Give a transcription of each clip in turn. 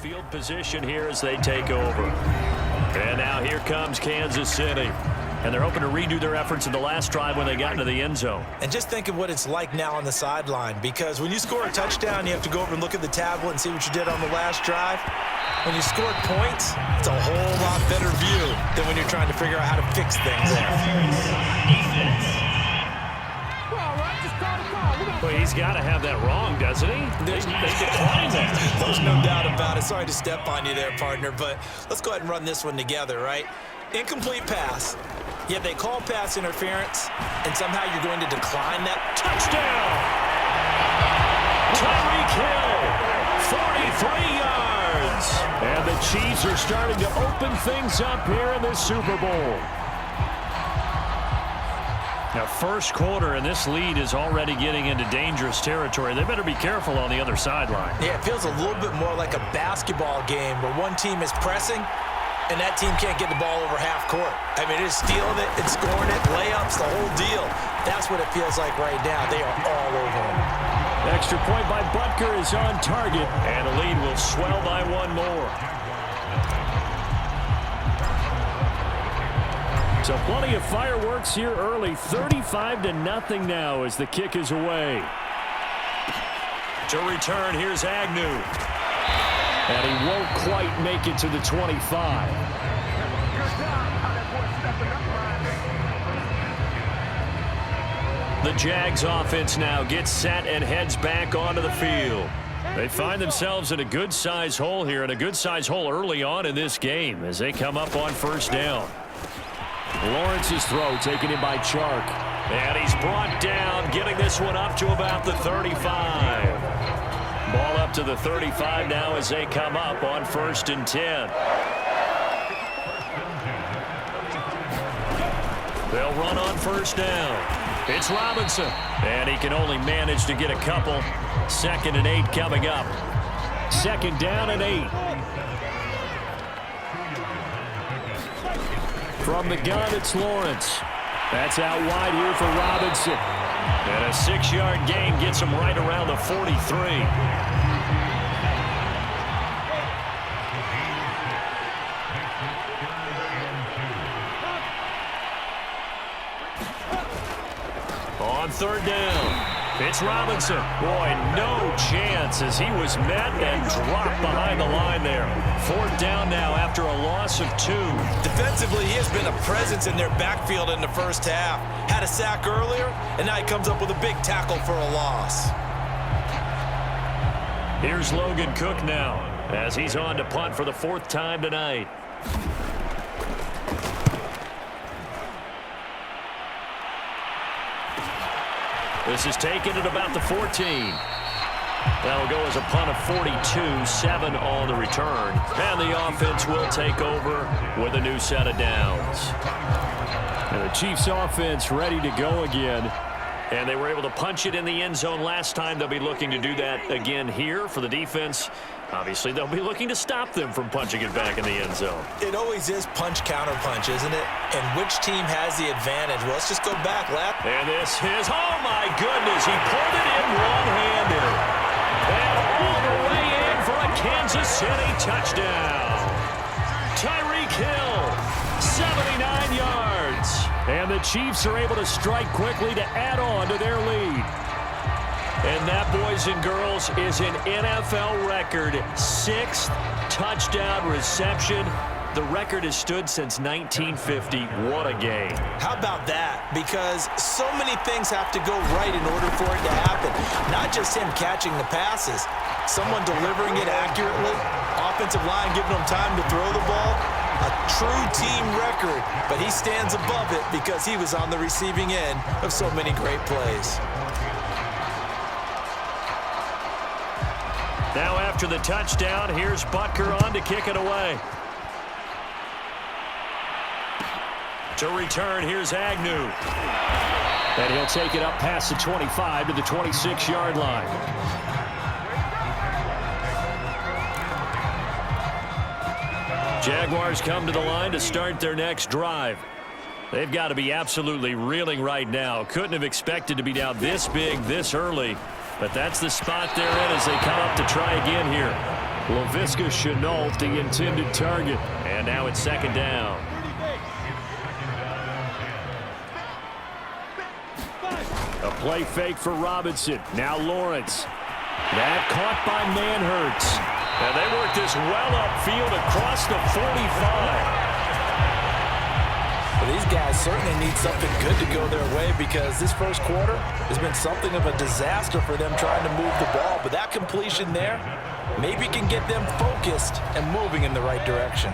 field position here as they take over. And now here comes Kansas City. And they're hoping to redo their efforts in the last drive when they got into the end zone. And just think of what it's like now on the sideline, because when you score a touchdown, you have to go over and look at the tablet and see what you did on the last drive. When you scored points, it's a whole lot better view than when you're trying to figure out how to fix things there. Well, he's got to have that wrong, doesn't he? They declined that. There's no doubt about it. Sorry to step on you there, partner, but let's go ahead and run this one together, right? Incomplete pass. Yet they call pass interference, and somehow you're going to decline that. Touchdown! Tyreek Hill, 43 yards. And the Chiefs are starting to open things up here in this Super Bowl. Now, first quarter, and this lead is already getting into dangerous territory. They better be careful on the other sideline. Yeah, it feels a little bit more like a basketball game where one team is pressing, and that team can't get the ball over half court. I mean, it's stealing it, it's scoring it, layups, the whole deal. That's what it feels like right now. They are all over them. Extra point by Butker is on target, and the lead will swell by one more. So plenty of fireworks here early. 35-0 now as the kick is away. To return, here's Agnew. And he won't quite make it to the 25. The Jags offense now gets set and heads back onto the field. They find themselves in a good-sized hole here, and a good-sized hole early on in this game as they come up on first down. Lawrence's throw taken in by Chark. And he's brought down, getting this one up to about the 35. Ball up to the 35 now as they come up on 1st and 10. They'll run on first down. It's Robinson. And he can only manage to get a couple. 2nd and 8 coming up. 2nd down and 8. From the gun, it's Lawrence. That's out wide here for Robinson. And a 6-yard gain gets him right around the 43. On 3rd down, it's Robinson. Boy, no chance as he was met and dropped behind the line there. 4th down now after a loss of 2. Defensively, he has been a presence in their backfield in the first half. Had a sack earlier, and now he comes up with a big tackle for a loss. Here's Logan Cook now as he's on to punt for the 4th time tonight. This is taken at about the 14. That'll go as a punt of 42, 7 on the return. And the offense will take over with a new set of downs. And the Chiefs offense ready to go again. And they were able to punch it in the end zone last time. They'll be looking to do that again here for the defense. Obviously, they'll be looking to stop them from punching it back in the end zone. It always is punch-counter-punch, isn't it? And which team has the advantage? Well, let's just go back, Lap. And this is, oh my goodness, he pulled it in one-handed. And all the way in for a Kansas City touchdown. Tyreek Hill, 79 yards. And the Chiefs are able to strike quickly to add on to their lead. And that, boys and girls, is an NFL record 6th touchdown reception. The record has stood since 1950. What a game. How about that? Because so many things have to go right in order for it to happen. Not just him catching the passes. Someone delivering it accurately. Offensive line giving him time to throw the ball. A true team record. But he stands above it because he was on the receiving end of so many great plays. Now after the touchdown, here's Butker on to kick it away. To return, here's Agnew. And he'll take it up past the 25 to the 26-yard line. Jaguars come to the line to start their next drive. They've got to be absolutely reeling right now. Couldn't have expected to be down this big, this early. But that's the spot they're in as they come up to try again here. Laviska Shenault, the intended target. And now it's second down. A play fake for Robinson. Now Lawrence. That caught by Manhertz. And they work this well upfield across the 45. Well, these guys certainly need something good to go their way because this first quarter has been something of a disaster for them trying to move the ball. But that completion there maybe can get them focused and moving in the right direction.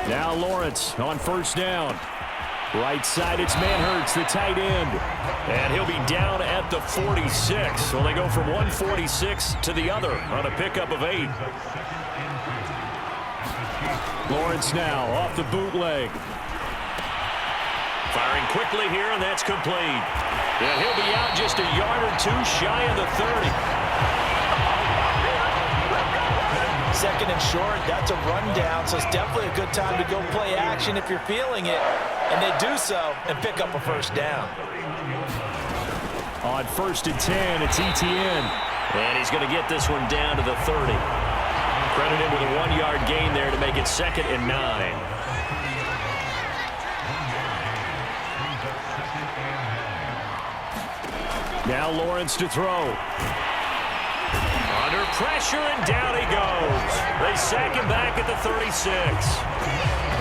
Now Lawrence on first down. Right side, it's Manhertz, the tight end. And he'll be down at the 46. So they go from 146 to the other on a pickup of 8. Lawrence now off the bootleg. Firing quickly here, and that's complete. And he'll be out just a yard or two shy of the 30. Second and short, that's a rundown, so it's definitely a good time to go play action if you're feeling it. And they do so and pick up a first down. On first and 10, it's Etienne. And he's going to get this one down to the 30. Credit him with a 1-yard gain there to make it second and 9. Now Lawrence to throw. Under pressure, and down he goes. They sack him back at the 36.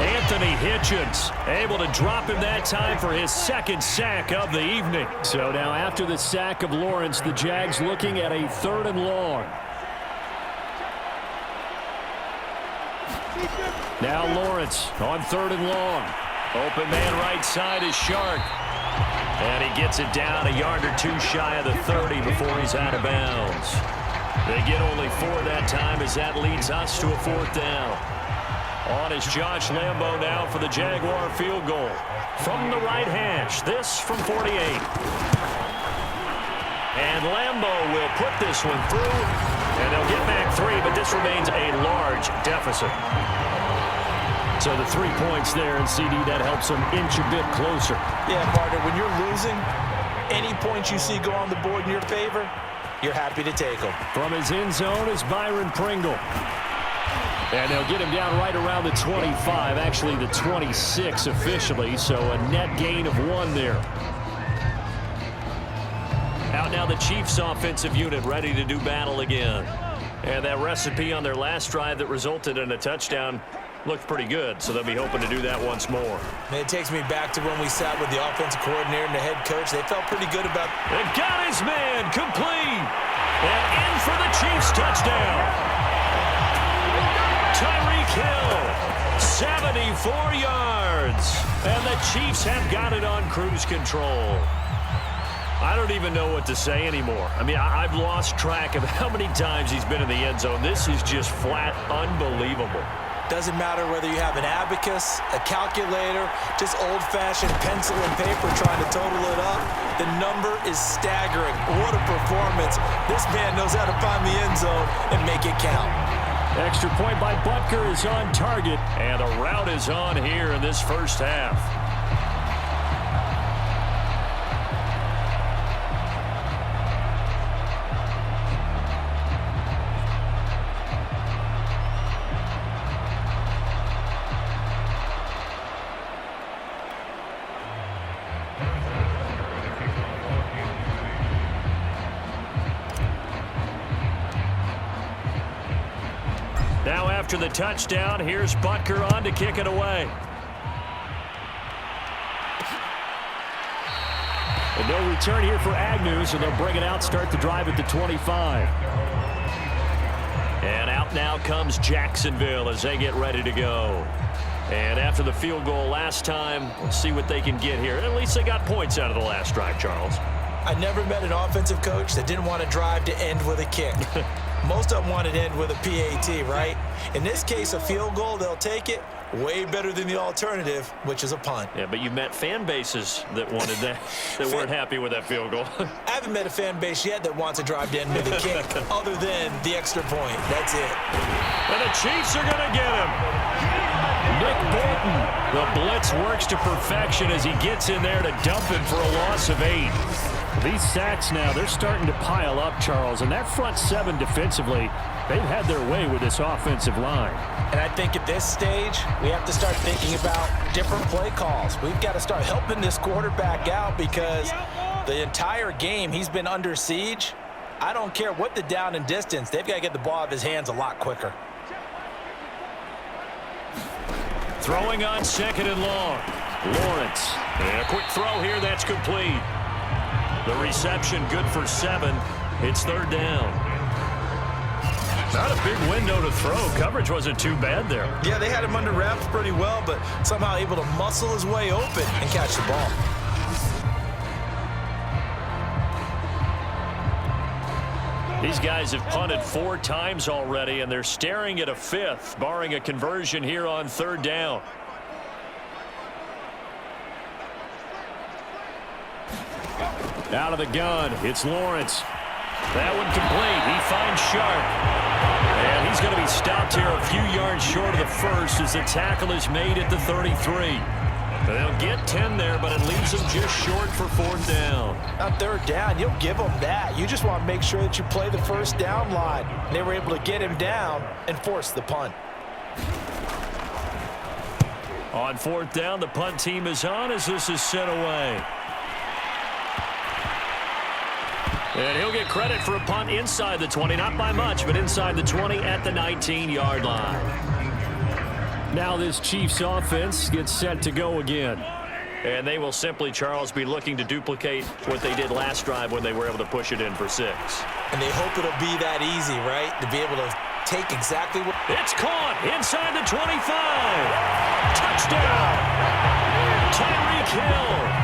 Anthony Hitchens able to drop him that time for his second sack of the evening. So now after the sack of Lawrence, the Jags looking at a 3rd and long. Now Lawrence on 3rd and long. Open man right side is Shark. And he gets it down a yard or two shy of the 30 before he's out of bounds. They get only 4 that time as that leads us to a 4th down. On is Josh Lambo now for the Jaguar field goal. From the right hash, this from 48. And Lambo will put this one through, and they'll get back 3, but this remains a large deficit. So the 3 points there, and CD, that helps them inch a bit closer. Yeah, partner, when you're losing, any points you see go on the board in your favor, you're happy to take them. From his end zone is Byron Pringle. And they'll get him down right around the 25, actually the 26 officially, so a net gain of 1 there. Out now the Chiefs offensive unit ready to do battle again. And that recipe on their last drive that resulted in a touchdown looked pretty good, so they'll be hoping to do that once more. It takes me back to when we sat with the offensive coordinator and the head coach. They felt pretty good about... And got his man complete. And in for the Chiefs touchdown. Tyreek Hill, 74 yards. And the Chiefs have got it on cruise control. I don't even know what to say anymore. I mean, I've lost track of how many times he's been in the end zone. This is just flat unbelievable. Doesn't matter whether you have an abacus, a calculator, just old-fashioned pencil and paper trying to total it up. The number is staggering. What a performance. This man knows how to find the end zone and make it count. Extra point by Butker is on target, and the route is on here in this first half. Now after the touchdown, here's Butker on to kick it away. And no return here for Agnew, so they'll bring it out, start the drive at the 25. And out now comes Jacksonville as they get ready to go. And after the field goal last time, let's see what they can get here. At least they got points out of the last drive, Charles. I never met an offensive coach that didn't want to drive to end with a kick. Most of them want to end with a PAT, right? In this case, a field goal, they'll take it. Way better than the alternative, which is a punt. Yeah, but you've met fan bases that wanted that, that weren't happy with that field goal. I haven't met a fan base yet that wants to drive to end with a kick other than the extra point. That's it. And the Chiefs are going to get him. Nick Bolton. The blitz works to perfection as he gets in there to dump him for a loss of 8. These sacks now, they're starting to pile up, Charles, and that front seven defensively, they've had their way with this offensive line. And I think at this stage, we have to start thinking about different play calls. We've got to start helping this quarterback out because the entire game he's been under siege. I don't care what the down and distance, they've got to get the ball out of his hands a lot quicker. Throwing on second and long. Lawrence. And a quick throw here, that's complete. The reception good for 7. It's third down. Not a big window to throw. Coverage wasn't too bad there. Yeah, they had him under wraps pretty well, but somehow able to muscle his way open and catch the ball. These guys have punted 4 times already, and they're staring at a 5th, barring a conversion here on third down. Out of the gun, it's Lawrence. That one complete. He finds Sharp. And he's going to be stopped here a few yards short of the first as the tackle is made at the 33. They'll get 10 there, but it leaves them just short for fourth down. On third down, you'll give them that. You just want to make sure that you play the first down line. They were able to get him down and force the punt. On fourth down, the punt team is on as this is sent away. And he'll get credit for a punt inside the 20, not by much, but inside the 20 at the 19-yard line. Now this Chiefs offense gets set to go again. And they will simply, Charles, be looking to duplicate what they did last drive when they were able to push it in for 6. And they hope it'll be that easy, right? To be able to take exactly what... It's caught inside the 25. Touchdown! Tyreek Hill.